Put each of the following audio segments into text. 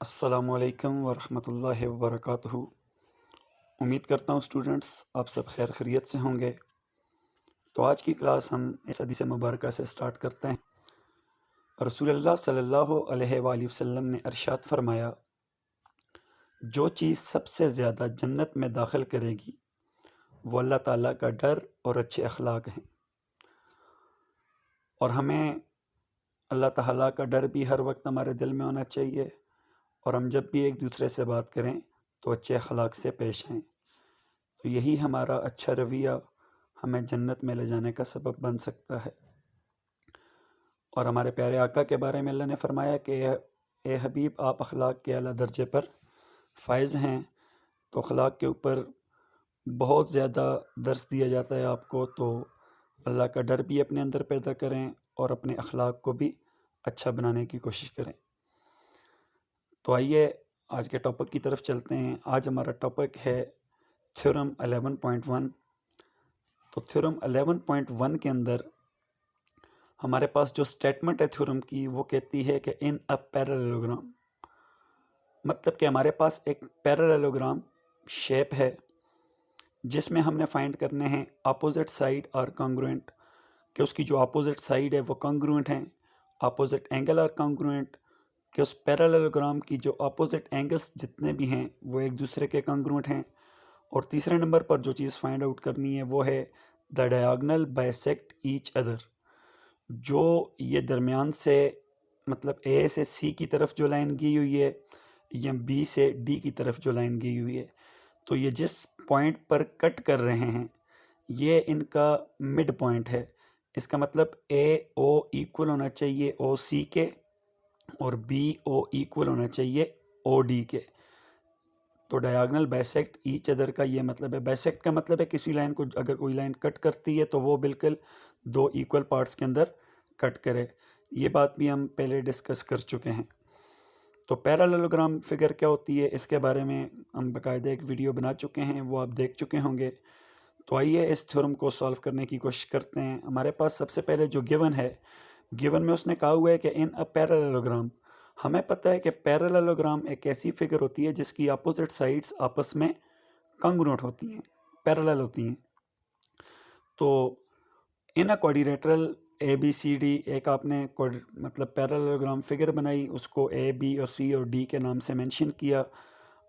अस्सलामुअलैकुम वरहमतुल्लाहि वबरकातुहू। उम्मीद करता हूँ स्टूडेंट्स आप सब खैर खैरियत से होंगे। तो आज की क्लास हम इस हदीस मुबारक से स्टार्ट करते हैं। रसूलुल्लाह सल्लल्लाहु अलैहि वसल्लम ने इरशाद फरमाया, जो चीज़ सबसे ज़्यादा जन्नत में दाखिल करेगी वो अल्लाह ताला का डर और अच्छे अखलाक हैं। और हमें अल्लाह ताला का डर भी हर वक्त हमारे दिल में होना चाहिए, और हम जब भी एक दूसरे से बात करें तो अच्छे अखलाक से पेश आएँ। तो यही हमारा अच्छा रवैया हमें जन्नत में ले जाने का सबब बन सकता है। और हमारे प्यारे आका के बारे में अल्लाह ने फरमाया कि ए हबीब, आप अखलाक के आला दर्जे पर फाइज़ हैं। तो अखलाक के ऊपर बहुत ज़्यादा दर्स दिया जाता है आपको। तो अल्लाह का डर भी अपने अंदर पैदा करें और अपने अखलाक को भी अच्छा बनाने की कोशिश करें। तो आइए आज के टॉपिक की तरफ चलते हैं। आज हमारा टॉपिक है थ्योरम 11.1। तो थ्योरम 11.1 के अंदर हमारे पास जो स्टेटमेंट है थ्योरम की, वो कहती है कि इन अ पैरेललोग्राम, मतलब कि हमारे पास एक पैरेललोग्राम शेप है जिसमें हमने फाइंड करने हैं अपोजिट साइड और कॉन्ग्रुएंट, कि उसकी जो अपोजिट साइड है वो कॉन्ग्रुएंट हैं, अपोजिट एंगल और कॉन्ग्रुएंट, कि उस पैरेललोग्राम की जो अपोजिट एंगल्स जितने भी हैं वो एक दूसरे के कॉन्ग्रुएंट हैं। और तीसरे नंबर पर जो चीज़ फाइंड आउट करनी है वो है the diagonal bisect each other, जो ये दरमियान से, मतलब ए से सी की तरफ जो लाइन गई हुई है या बी से डी की तरफ जो लाइन गई हुई है, तो ये जिस पॉइंट पर कट कर रहे हैं ये इनका मिड पॉइंट है। इसका मतलब ए ओ इक्वल होना चाहिए ओ सी के, और बी ओ इक्वल होना चाहिए ओ डी के। तो डायगोनल बाइसेक्ट ईच अदर का ये मतलब है। बाइसेक्ट का मतलब है किसी लाइन को अगर कोई लाइन कट करती है तो वो बिल्कुल दो इक्वल पार्ट्स के अंदर कट करे। ये बात भी हम पहले डिस्कस कर चुके हैं। तो पैरेललोग्राम फिगर क्या होती है इसके बारे में हम बाकायदा एक वीडियो बना चुके हैं, वो आप देख चुके होंगे। तो आइए इस थ्योरम को सॉल्व करने की कोशिश करते हैं। हमारे पास सबसे पहले जो गिवन है, गिवन में उसने कहा हुआ है कि इन अ पैरेललोग्राम, हमें पता है कि पैरेललोग्राम एक ऐसी फिगर होती है जिसकी अपोजिट साइड्स आपस में कॉन्ग्रुएंट होती हैं, पैरेलल होती हैं। तो in a quadrilateral A B C D, एक आपने मतलब पैरेललोग्राम फिगर बनाई, उसको ए बी और सी और डी के नाम से मेंशन किया।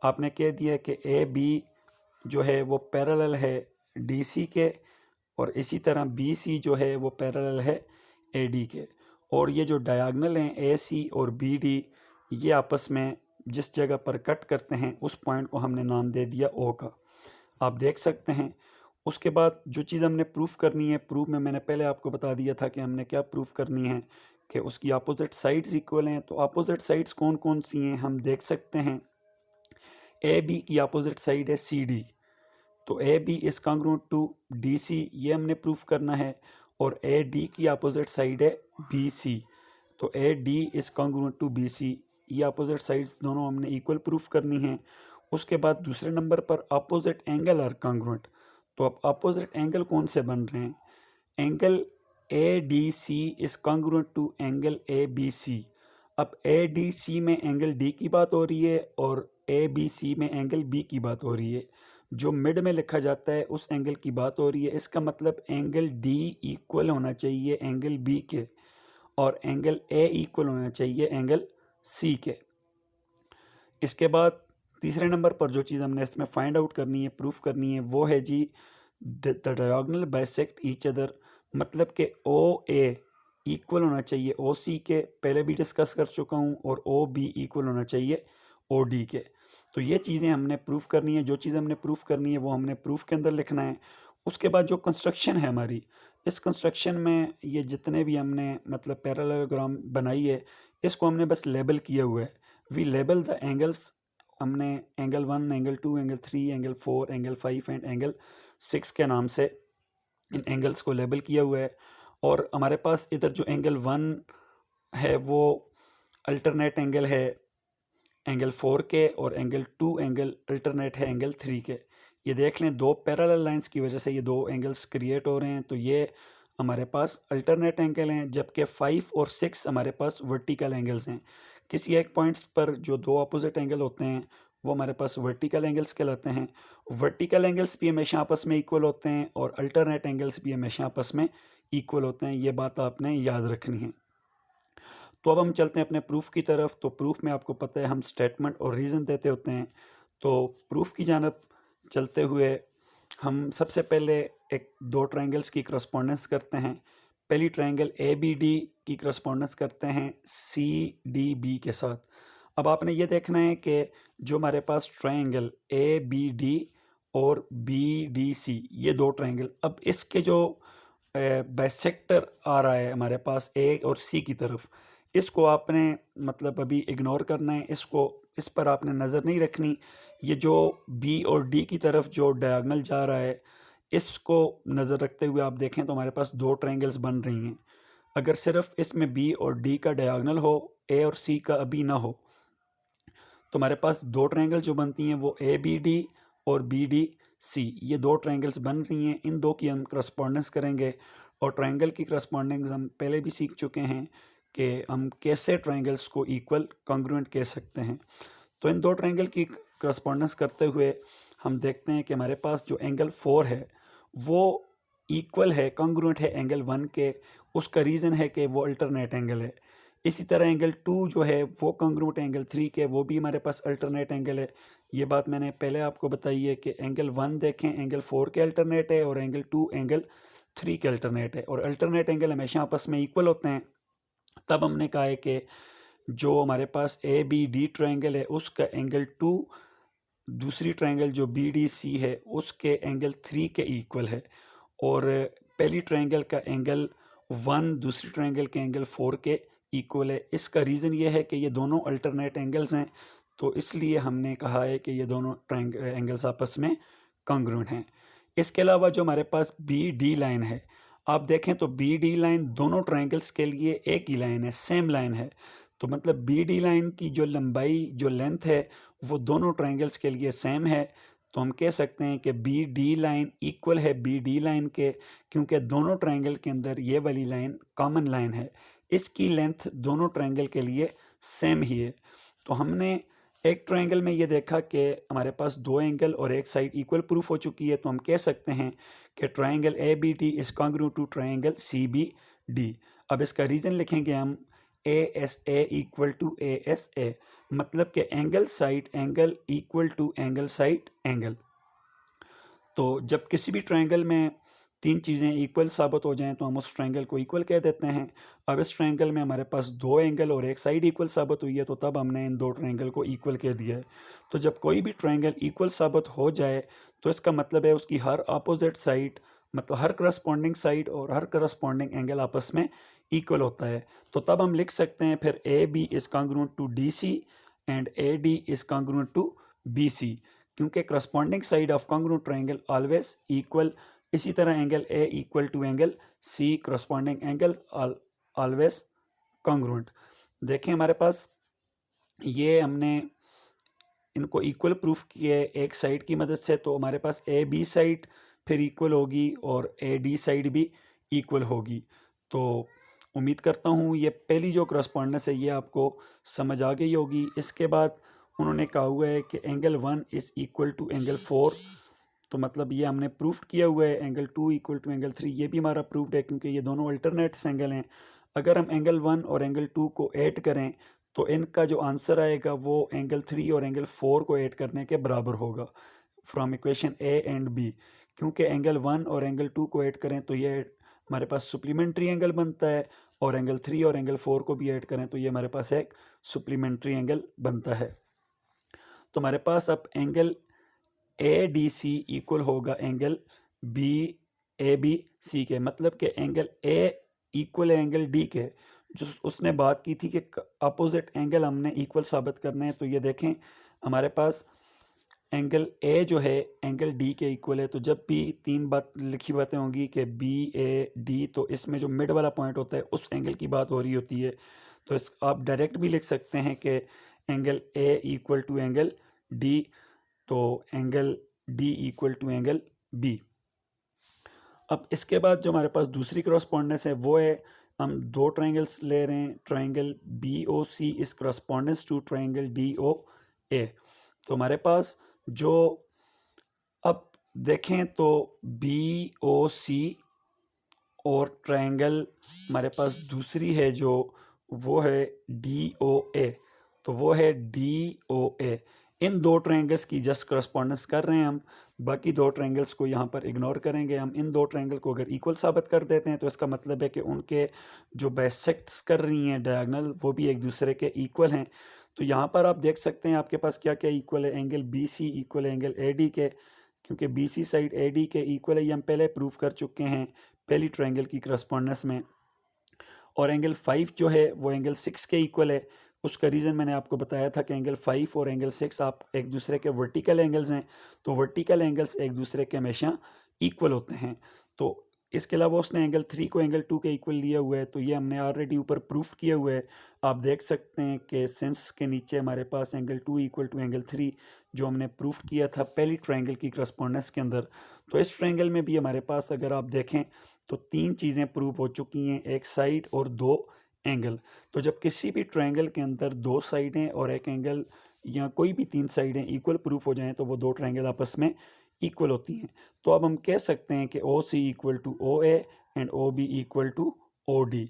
आपने कह दिया कि ए बी जो है वो पैरेलल है डी सी के, और इसी तरह बी सी जो है वो पैरेलल है ए डी के। और ये जो डायगोनल हैं ए सी और बी डी, ये आपस में जिस जगह पर कट करते हैं उस पॉइंट को हमने नाम दे दिया ओ का, आप देख सकते हैं। उसके बाद जो चीज़ हमने प्रूफ करनी है, प्रूफ में मैंने पहले आपको बता दिया था कि हमने क्या प्रूफ करनी है, कि उसकी अपोजिट साइड्स इक्वल हैं। तो अपोजिट साइड्स कौन कौन सी हैं हम देख सकते हैं। ए बी की अपोजिट साइड है सी डी, तो A B is congruent to D C, ये हमने प्रूफ करना है। और ए डी की अपोजिट साइड है बी सी, तो A D is congruent to B C, ये अपोजिट साइड्स दोनों हमने इक्वल प्रूफ करनी है। उसके बाद दूसरे नंबर पर अपोजिट एंगल आर कॉन्ग्रुएंट। तो अब अपोजिट एंगल कौन से बन रहे हैं, angle A D C is congruent to angle A B C. अब ए डी सी में एंगल डी की बात हो रही है और ए बी सी में एंगल बी की बात हो रही है। जो मिड में लिखा जाता है उस एंगल की बात हो रही है। इसका मतलब एंगल डी इक्वल होना चाहिए एंगल बी के, और एंगल ए इक्वल होना चाहिए एंगल सी के। इसके बाद तीसरे नंबर पर जो चीज़ हमने इसमें फाइंड आउट करनी है, प्रूफ करनी है, वो है जी the diagonal bisect each other, मतलब कि ओ ए इक्वल होना चाहिए ओ सी के, पहले भी डिस्कस कर चुका हूँ, और ओ बी इक्वल होना चाहिए ओ डी के। तो ये चीज़ें हमने प्रूफ करनी है। जो चीज़ हमने प्रूफ करनी है वो हमने प्रूफ के अंदर लिखना है। उसके बाद जो कंस्ट्रक्शन है हमारी, इस कंस्ट्रक्शन में ये जितने भी हमने मतलब पैरेललोग्राम बनाई है, इसको हमने बस लेबल किया हुआ है। वी लेबल द एंगल्स, हमने angle 1, angle 2, angle 3, angle 4, angle 5 and angle 6 के नाम से इन एंगल्स को लेबल किया हुआ है। और हमारे पास इधर जो एंगल 1 है वो अल्टरनेट एंगल है एंगल 4 के, और एंगल 2 एंगल अल्टरनेट है एंगल 3 के। ये देख लें, दो पैरेलल लाइंस की वजह से ये दो एंगल्स क्रिएट हो रहे हैं। तो ये हमारे पास अल्टरनेट एंगल हैं, जबकि 5 और 6 हमारे पास वर्टिकल एंगल्स हैं। किसी एक पॉइंट्स पर जो दो अपोजिट एंगल होते हैं वो हमारे पास वर्टिकल एंगल्स कहलाते हैं। वर्टिकल एंगल्स भी हमेशा आपस में इक्वल होते हैं और अल्टरनेट एंगल्स भी हमेशा आपस में इक्वल होते हैं, ये बात आपने याद रखनी है। तो अब हम चलते हैं अपने प्रूफ की तरफ। तो प्रूफ में आपको पता है हम स्टेटमेंट और रीज़न देते होते हैं। तो प्रूफ की जानब चलते हुए हम सबसे पहले एक दो ट्रायंगल्स की करस्पॉन्डेंस करते हैं। पहली ट्रायंगल ए बी डी की करस्पॉन्डेंस करते हैं सी डी बी के साथ। अब आपने ये देखना है कि जो हमारे पास ट्रायंगल ए बी डी और बी डी सी, ये दो ट्रायंगल, अब इसके जो बाइसेक्टर आ रहा है हमारे पास ए और सी की तरफ, इसको आपने मतलब अभी इग्नोर करना है, इसको इस पर आपने नज़र नहीं रखनी। ये जो बी और डी की तरफ जो डायगोनल जा रहा है, इसको नज़र रखते हुए आप देखें तो हमारे पास दो ट्रायंगल्स बन रही हैं। अगर सिर्फ इसमें बी और डी का डायगोनल हो, ए और सी का अभी ना हो, तो हमारे पास दो ट्रायंगल जो बनती हैं वो ए बी डी और बी डी सी, ये दो ट्रायंगल्स बन रही हैं। इन दो की हम करस्पॉन्डेंस करेंगे और ट्रायंगल की करस्पॉन्डेंस हम पहले भी सीख चुके हैं कि हम कैसे ट्रायंगल्स को इक्वल कॉन्ग्रुएंट कह सकते हैं। तो इन दो ट्रायंगल की करस्पॉन्डेंस करते हुए हम देखते हैं कि हमारे पास जो एंगल 4 है वो इक्वल है, कॉन्ग्रुएंट है एंगल 1 के। उसका रीज़न है कि वो अल्टरनेट एंगल है। इसी तरह एंगल 2 जो है वो कॉन्ग्रुएंट एंगल 3 के, वो भी हमारे पास अल्टरनेट एंगल है। ये बात मैंने पहले आपको बताई है कि एंगल 1 देखें एंगल 4 के अल्टरनेट है और एंगल 2 एंगल 3 के अल्टरनेट है, और अल्टरनेट एंगल हमेशा आपस में इक्वल होते हैं। तब हमने कहा है कि जो हमारे पास ए बी डी ट्रायंगल है उसका एंगल 2 दूसरी ट्रायंगल जो बी डी सी है उसके एंगल 3 के इक्वल है, और पहली ट्रायंगल का एंगल 1 दूसरी ट्रायंगल के एंगल 4 के इक्वल है। इसका रीज़न ये है कि ये दोनों अल्टरनेट एंगल्स हैं, तो इसलिए हमने कहा है कि ये दोनों एंगल्स आपस में कॉन्ग्रुएंट हैं। इसके अलावा जो हमारे पास बी डी लाइन है, आप देखें तो बी डी लाइन दोनों ट्रायंगल्स के लिए एक ही लाइन है, सेम लाइन है। तो मतलब बी डी लाइन की जो लंबाई, जो लेंथ है, वो दोनों ट्रायंगल्स के लिए सेम है। तो हम कह सकते हैं कि बी डी लाइन इक्वल है बी डी लाइन के, क्योंकि दोनों ट्रायंगल के अंदर ये वाली लाइन कॉमन लाइन है। इसकी लेंथ दोनों ट्रायंगल के लिए सेम ही है। तो हमने एक ट्रायंगल में ये देखा कि हमारे पास दो एंगल और एक साइड इक्वल प्रूफ हो चुकी है, तो हम कह सकते हैं कि triangle A B D is congruent to triangle C B D. अब इसका रीज़न लिखेंगे हम A S A equal to A S A, मतलब कि angle side angle equal to angle side angle. तो जब किसी भी ट्रायंगल में तीन चीज़ें इक्वल साबित हो जाएं तो हम उस ट्रायंगल को इक्वल कह देते हैं। अब इस ट्रायंगल में हमारे पास दो एंगल और एक साइड इक्वल साबित हुई है, तो तब हमने इन दो ट्रायंगल को इक्वल कह दिया है। तो जब कोई भी ट्रायंगल इक्वल साबित हो जाए तो इसका मतलब है उसकी हर अपोजिट साइड, मतलब हर करस्पॉन्डिंग साइड और हर करस्पॉन्डिंग एंगल आपस में इक्वल होता है। तो तब हम लिख सकते हैं फिर A B is congruent to D C and A D is congruent to B C, क्योंकि corresponding side of congruent triangle always equal. इसी तरह angle A equal to angle C, corresponding angle always congruent. देखें हमारे पास ये हमने इनको equal proof किए एक साइड की मदद से, तो हमारे पास ए बी साइड फिर इक्वल होगी और ए डी साइड भी इक्वल होगी। तो उम्मीद करता हूँ ये पहली जो करस्पॉन्डेंस है ये आपको समझ आ गई होगी। इसके बाद उन्होंने कहा हुआ है कि angle 1 is equal to angle 4, तो मतलब ये हमने प्रूफ किया हुआ है। एंगल 2 इक्वल टू एंगल 3 ये भी हमारा प्रूफ्ड है, क्योंकि ये दोनों अल्टरनेट्स एंगल हैं। अगर हम एंगल 1 और एंगल 2 को ऐड करें तो इनका जो आंसर आएगा वो एंगल 3 और एंगल 4 को ऐड करने के बराबर होगा from equation A and B. क्योंकि एंगल 1 और एंगल 2 को ऐड करें तो ये हमारे पास सुप्लीमेंट्री एंगल बनता है, और एंगल 3 और एंगल 4 को भी ऐड करें तो ये हमारे पास एक सुप्लीमेंट्री एंगल बनता है। तो हमारे पास अब angle A D C equal होगा angle B A B C के, मतलब कि एंगल ए इक्वल है एंगल डी के। जो उसने बात की थी कि अपोजिट एंगल हमने इक्वल साबित करने हैं, तो ये देखें हमारे पास एंगल ए जो है एंगल डी के इक्वल है। तो जब भी तीन बात लिखी बातें होंगी कि बी ए डी, तो इसमें जो मिड वाला पॉइंट होता है उस एंगल की बात हो रही होती है। तो इस आप डायरेक्ट भी लिख सकते हैं कि angle A equal to angle D, तो angle D equal to angle B. अब इसके बाद जो हमारे पास दूसरी करस्पॉन्डेंस है वो है हम दो ट्रायंगल्स ले रहे हैं, triangle BOC is correspondence to triangle DOA। तो हमारे पास जो अब देखें तो BOC और ट्रायंगल हमारे पास दूसरी है जो वो है DOA, तो वो है DOA। इन दो ट्रायंगल्स की जस्ट करस्पॉन्डेंस कर रहे हैं हम, बाकी दो ट्रायंगल्स को यहाँ पर इग्नोर करेंगे हम। इन दो ट्रायंगल को अगर इक्वल साबित कर देते हैं तो इसका मतलब है कि उनके जो बाइसेक्ट्स कर रही हैं डायगोनल वो भी एक दूसरे के इक्वल हैं। तो यहाँ पर आप देख सकते हैं आपके पास क्या क्या इक्वल है। एंगल BC इक्वल है एंगल AD के, क्योंकि BC साइड AD के इक्वल है, ये हम पहले प्रूव कर चुके हैं पहली ट्रायंगल की करस्पॉन्डेंस में। और एंगल 5 जो है वो एंगल 6 के इक्वल है। उसका रीज़न मैंने आपको बताया था कि एंगल 5 और एंगल 6 आप एक दूसरे के वर्टिकल एंगल्स हैं, तो वर्टिकल एंगल्स एक दूसरे के हमेशा इक्वल होते हैं। तो इसके अलावा उसने एंगल 3 को एंगल 2 के इक्वल लिया हुआ है, तो ये हमने ऑलरेडी ऊपर प्रूफ किया हुआ है। आप देख सकते हैं कि सेंस के नीचे हमारे पास एंगल 2 इक्वल टू एंगल 3 जो हमने प्रूफ किया था पहली ट्रायंगल की करस्पॉन्डेंस के अंदर। तो इस ट्रायंगल में भी हमारे पास अगर आप देखें तो तीन चीज़ें प्रूफ हो चुकी हैं, एक साइड और दो एंगल। तो जब किसी भी ट्रायंगल के अंदर दो साइडें और एक एंगल या कोई भी तीन साइडें इक्वल प्रूफ हो जाएं तो वो दो ट्रायंगल आपस में इक्वल होती हैं। तो अब हम कह सकते हैं कि OC equal to OA and OB equal to OD।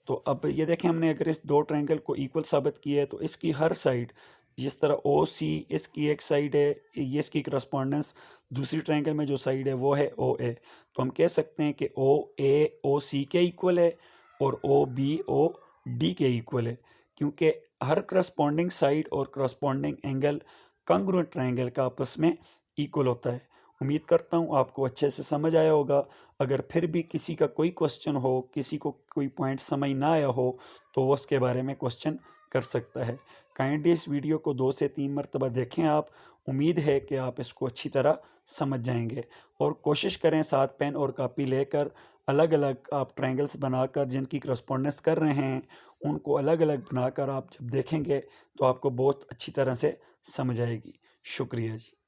तो अब ये देखें हमने अगर इस दो ट्रायंगल को इक्वल साबित किया है तो इसकी हर साइड, जिस तरह OC इसकी एक साइड है, ये इसकी करस्पॉन्डेंस दूसरी ट्रायंगल में जो साइड है वो है OA। तो हम कह सकते हैं कि OA OC के इक्वल है और OB OD के इक्वल है, क्योंकि हर करस्पॉन्डिंग साइड और करस्पॉन्डिंग एंगल कॉन्ग्रुएंट ट्रायंगल का आपस में इक्वल होता है। उम्मीद करता हूँ आपको अच्छे से समझ आया होगा। अगर फिर भी किसी का कोई क्वेश्चन हो, किसी को कोई पॉइंट समझ ना आया हो, तो वो उसके बारे में क्वेश्चन कर सकता है। काइंडली इस वीडियो को 2 से 3 मरतबा देखें आप। उम्मीद है कि आप इसको अच्छी तरह समझ जाएंगे और कोशिश करें साथ पेन और कापी लेकर अलग अलग आप ट्रायंगल्स बनाकर जिनकी करस्पॉन्डेंस कर रहे हैं उनको अलग अलग बनाकर आप जब देखेंगे तो आपको बहुत अच्छी तरह से समझ आएगी। शुक्रिया जी।